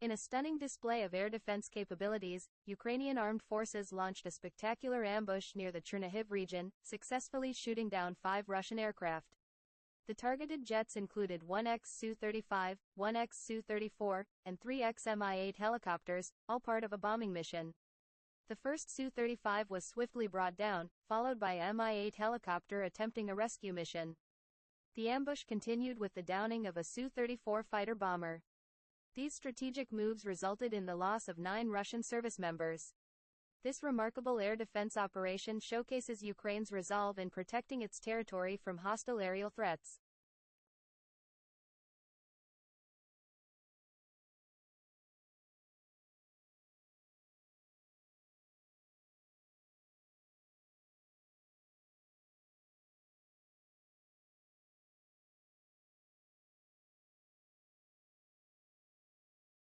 In a stunning display of air defense capabilities, Ukrainian armed forces launched a spectacular ambush near the Chernihiv region, successfully shooting down 5 Russian aircraft. The targeted jets included 1X Su-35, 1X Su-34, and 3X Mi-8 helicopters, all part of a bombing mission. The first Su-35 was swiftly brought down, followed by a Mi-8 helicopter attempting a rescue mission. The ambush continued with the downing of a Su-34 fighter bomber. These strategic moves resulted in the loss of 9 Russian service members. This remarkable air defense operation showcases Ukraine's resolve in protecting its territory from hostile aerial threats.